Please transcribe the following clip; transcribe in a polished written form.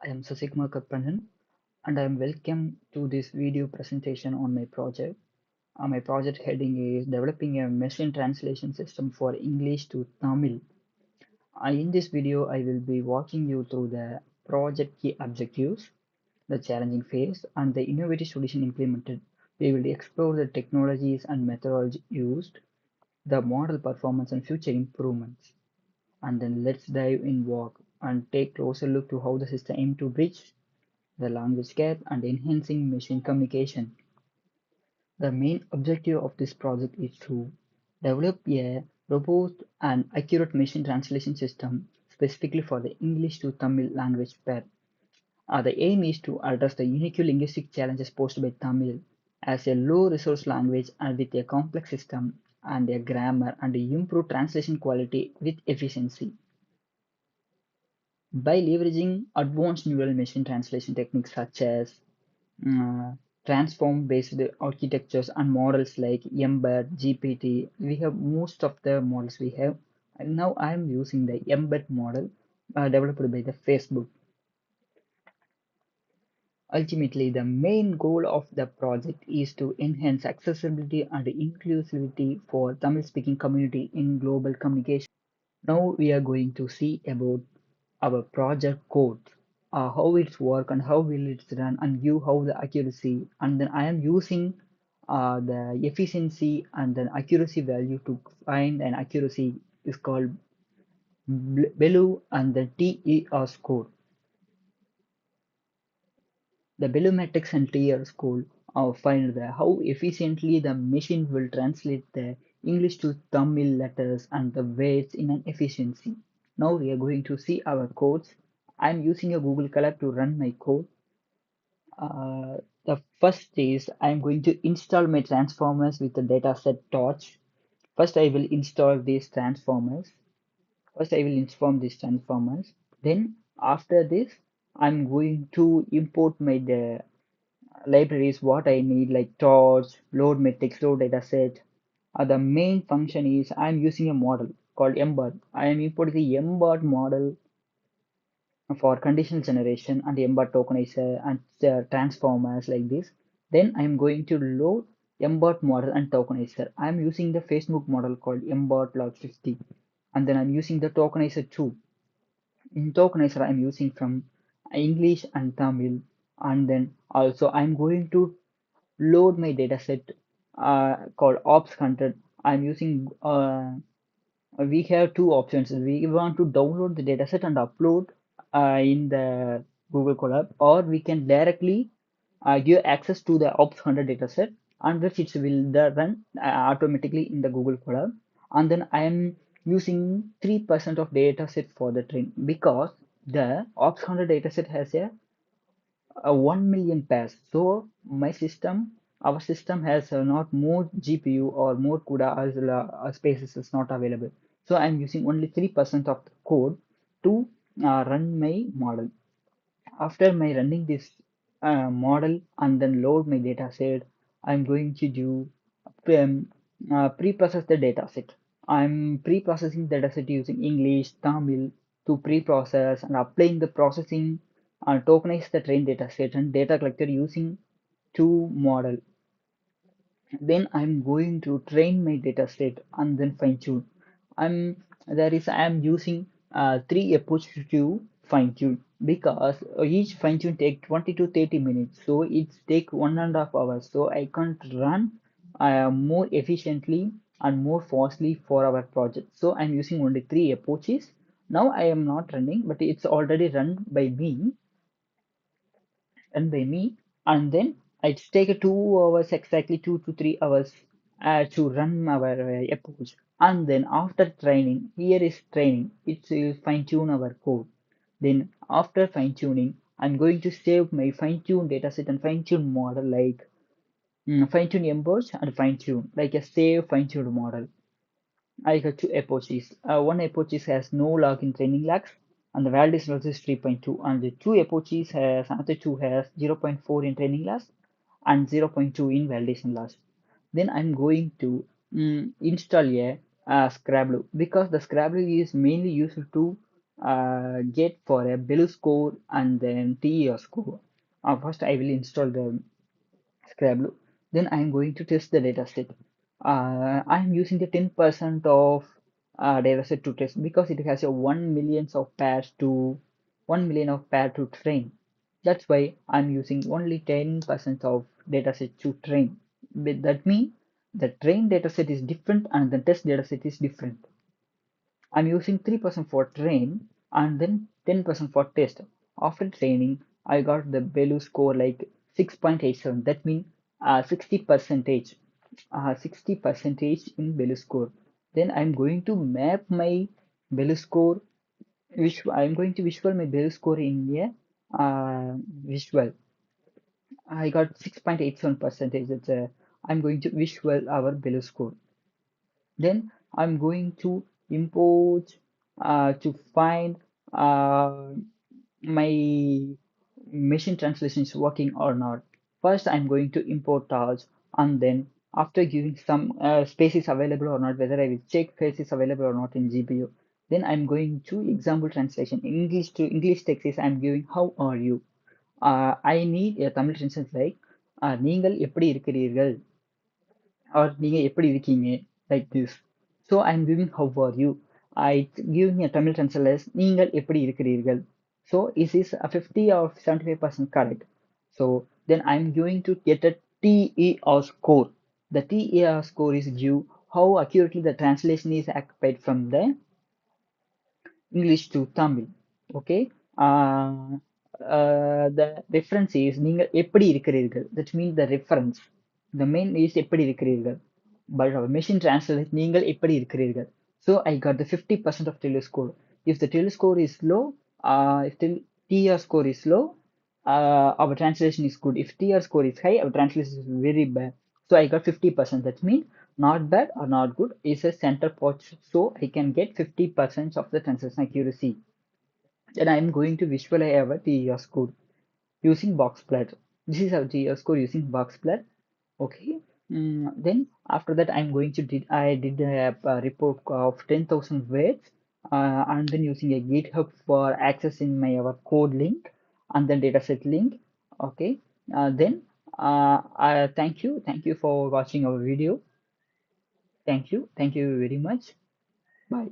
I am Sasikma Kappanan and I am welcome to this video presentation on my project. My project heading is Developing a Machine Translation System for English to Tamil. In this video, I will be walking you through the project key objectives, the challenging phase, and the innovative solution implemented. We will explore the technologies and methodology used, the model performance, and future improvements. And then let's dive in work and take closer look to how the system aim to bridge the language gap and enhancing machine communication. The main objective of this project is to develop a robust and accurate machine translation system specifically for the English to Tamil language pair. The aim is to address the unique linguistic challenges posed by Tamil as a low resource language and with a complex system and a grammar and improve translation quality with efficiency. By leveraging advanced neural machine translation techniques such as uh, transform-based architectures and models like Mbart, GPT, we have most of the models we have. And now I am using the Mbart model developed by the Facebook. Ultimately, the main goal of the project is to enhance accessibility and inclusivity for Tamil-speaking community in global communication. Now we are going to see about our project code, how it's work and how will it run and give how the accuracy. And then I am using the efficiency and then accuracy value to find an accuracy is called BELU and the TER score. The BELU matrix and TER score find the how efficiently the machine will translate the English to Tamil letters and the weights in an efficiency. Now we are going to see our codes. I'm using a Google Colab to run my code. The first is I'm going to install my transformers with the dataset torch. First, I will install these transformers. First, I will inform these transformers. Then, after this, I'm going to import my libraries what I need like torch, load metrics, load dataset. The main function is I'm using a model called Mbart. I am importing the Mbart model for conditional generation and Mbart tokenizer and transformers like this. Then I'm going to load Mbart model and tokenizer. I'm using the Facebook model called Mbart log 50 and then I'm using the tokenizer too. In tokenizer I'm using from English and Tamil and then also I'm going to load my dataset called ops content. I'm using we have two options. We want to download the dataset and upload in the Google Colab, or we can directly give access to the Ops 100 dataset, and which it will run automatically in the Google Colab. And then I am using 3% of dataset for the train because the Ops 100 dataset has a 1 million pairs. So my system, our system has not more GPU or more CUDA as spaces is not available. So I'm using only 3% of the code to run my model. After my running this model and then load my data set, I'm going to do pre-process the data set. I'm pre-processing the data set using English, Tamil to pre-process and applying the processing tokenize the train data set and data collector using two model. Then I'm going to train my data set and then fine tune. I'm using three approach to fine tune because each fine tune take 20 to 30 minutes, so it take 1.5 hours. So I can't run more efficiently and more fastly for our project. So I'm using only three approaches. Now I am not running, but it's already run by me, and then it take 2 hours exactly 2 to 3 hours to run our approach. And then after training, here is training. It will fine tune our code. Then after fine tuning, I'm going to save my fine tune dataset and fine tune model like fine tune emboss and fine tune like a save fine tuned model. I got two approaches. One approach has no login training lags, and the validation loss is 3.2. And the two approaches has another two has 0.4 in training loss and 0.2 in validation loss. Then I'm going to install a Scrabble because the Scrabble is mainly used to get for a Belu score and then TER score. First, I will install the Scrabble. Then I'm going to test the dataset. I'm using the 10% of dataset to test because it has a 1 million of pairs to 1 million of pair to train. That's why I'm using only 10% of dataset to train. But that means the train dataset is different and the test dataset is different. I'm using 3% for train and then 10% for test. After training, I got the Belu score like 6.87. That means 60 percentage, 60 percentage in Belu score. Then I'm going to map my Belu score. I'm going to visual my Belu score in a visual. I got 6.87 percentage. I'm going to visual our Belu score. Then I'm going to import to find uh, my machine translation is working or not. First, I'm going to import tools, and then after giving some space is available or not, whether I will check space is available or not in GPU. Then I'm going to example translation English to English text is I'm giving how are you. I need a Tamil translation like நீங்கள் எப்படி இருக்கிறீர்கள் or நீங்க எப்படி இருக்கீங்க like this. So I'm giving how are you. I giving a Tamil translation as நீங்கள் எப்படி இருக்கிறீர்கள். So is this a 50 or 75% correct? So then I'm going to get a TER score. The TER score is give how accurately the translation is accompanied from the English to Tamil. Okay. The reference is நீங்கள் எப்படி இருக்கிறீர்கள். That means the reference. The main is எப்படி இருக்கிறீர்கள். But our machine translates நீங்கள் எப்படி இருக்கிறீர்கள். So I got the 50% of TELU score. If the TELU score is low, if the TR score is low, our translation is good. If TR score is high, our translation is very bad. So I got 50%. That means not bad or not good is a center point. So I can get 50% of the translation accuracy. Then I'm going to visualize our TR score using box plot. This is our TR score using box plot. Okay. Then after that, I'm going to I did a report of 10,000 words, and then using a GitHub for accessing my our code link and then dataset link. Okay. Then thank you for watching our video. Thank you very much. Bye.